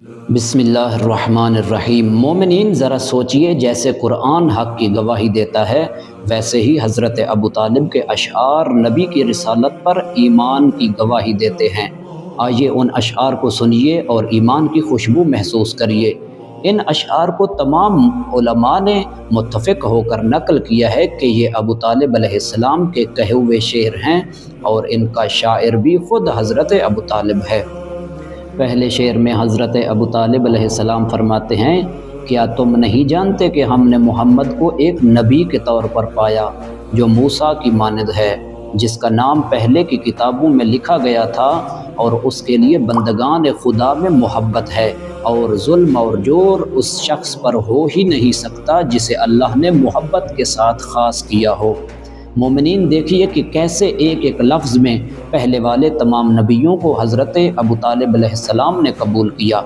बिस्मिल्लाहिर्रहमानिर्रहीम। मोमिनीन ज़रा सोचिए, जैसे कुरान हक़ की गवाही देता है वैसे ही हज़रत अबू तालिब के अशआर नबी की रिसालत पर ईमान की गवाही देते हैं। आइए उन अशआर को सुनिए और ईमान की खुशबू महसूस करिए। इन अशआर को तमाम उलमा ने मुत्तफ़िक़ होकर नक़ल किया है कि ये अबू तालिब अलैहिस्सलाम के कहे हुए शेर हैं और इनका शायर भी ख़ुद हज़रत अबू तालिब है। पहले शेर में हज़रत अबू तालिब अलैहिस्सलाम फरमाते हैं, क्या तुम नहीं जानते कि हमने मोहम्मद को एक नबी के तौर पर पाया जो मूसा की मानद है, जिसका नाम पहले की किताबों में लिखा गया था और उसके लिए बंदगान खुदा में मोहब्बत है, और जुल्म और जोर उस शख्स पर हो ही नहीं सकता जिसे अल्लाह ने मोहब्बत के साथ ख़ास किया हो। मोमिनीन देखिए कि कैसे एक एक लफ्ज़ में पहले वाले तमाम नबियों को हज़रत अबू तालिब अलैहिस्सलाम ने कबूल किया।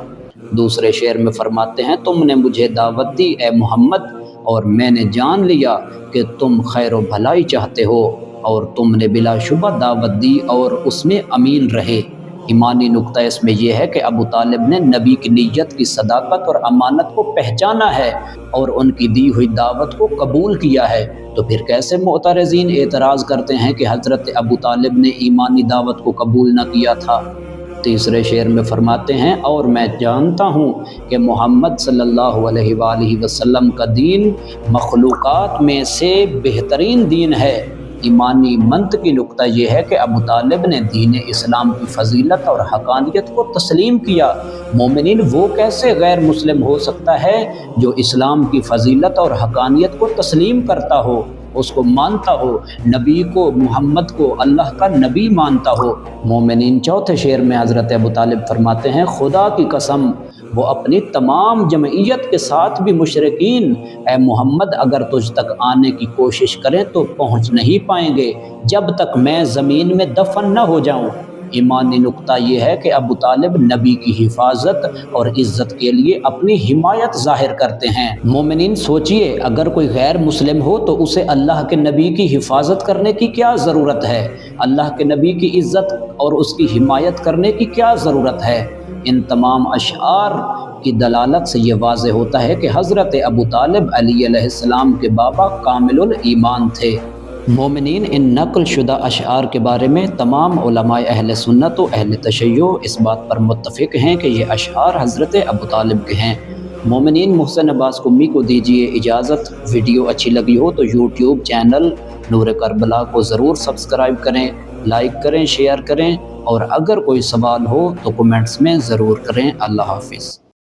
दूसरे शेर में फरमाते हैं, तुमने मुझे दावत दी ए मोहम्मद और मैंने जान लिया कि तुम खैर व भलाई चाहते हो, और तुमने बिलाशुबा दावत दी और उसमें अमीन रहे। ईमानी नुक्ता इसमें यह है कि अबू तालिब ने नबी की नीयत की सदाकत और अमानत को पहचाना है और उनकी दी हुई दावत को कबूल किया है। तो फिर कैसे मुअतरज़ीन एतराज़ करते हैं कि हज़रत अबू तालिब ने ईमानी दावत को कबूल न किया था। तीसरे शेर में फरमाते हैं, और मैं जानता हूँ कि मोहम्मद सल्लल्लाहु अलैहि वसल्लम का दीन मखलूक़ात में से बेहतरीन दीन है। ईमानी मंत की नुक्ता यह है कि अबू तालिब ने दीन इस्लाम की फ़जीलत और हक़ानियत को तस्लीम किया। मोमिनीन वो कैसे गैर मुस्लिम हो सकता है जो इस्लाम की फ़जीलत और हक़ानियत को तस्लीम करता हो, उसको मानता हो, नबी को, मोहम्मद को अल्लाह का नबी मानता हो। मोमिनीन चौथे शेर में हज़रत अबू तालिब फरमाते हैं, खुदा की कसम वो अपनी तमाम जमईयत के साथ भी मुशरिकीन, ए मोहम्मद अगर तुझ तक आने की कोशिश करें तो पहुँच नहीं पाएंगे जब तक मैं ज़मीन में दफन न हो जाऊँ। ईमानी नुक्ता ये है कि अबू तालिब नबी की हिफाजत और इज़्ज़त के लिए अपनी हिमायत ज़ाहिर करते हैं। मोमिनीन सोचिए, अगर कोई गैर मुस्लिम हो तो उसे अल्लाह के नबी की हिफाजत करने की क्या ज़रूरत है, अल्लाह के नबी की इज़्ज़त और उसकी हिमायत करने की क्या ज़रूरत है। इन तमाम अशआर की दलालत से ये वाज़े होता है कि हज़रत अबू तालिब अली अलैहिस्सलाम के बाबा कामिलुल ईमान थे। मोमिनीन इन नक़ल शुदा अशआर के बारे में तमाम उलमाए अहले सुन्नत व अहले तशय्यो इस बात पर मुत्तफ़िक़ हैं कि ये अशआर हज़रत अबू तालिब के हैं। मोमिनीन मोहसिन अब्बास कुम्मी को दीजिए इजाज़त। वीडियो अच्छी लगी हो तो यूट्यूब चैनल नूर करबला को ज़रूर सब्सक्राइब करें, लाइक करें, शेयर करें, और अगर कोई सवाल हो तो कमेंट्स में ज़रूर करें। अल्लाह हाफ़िज़।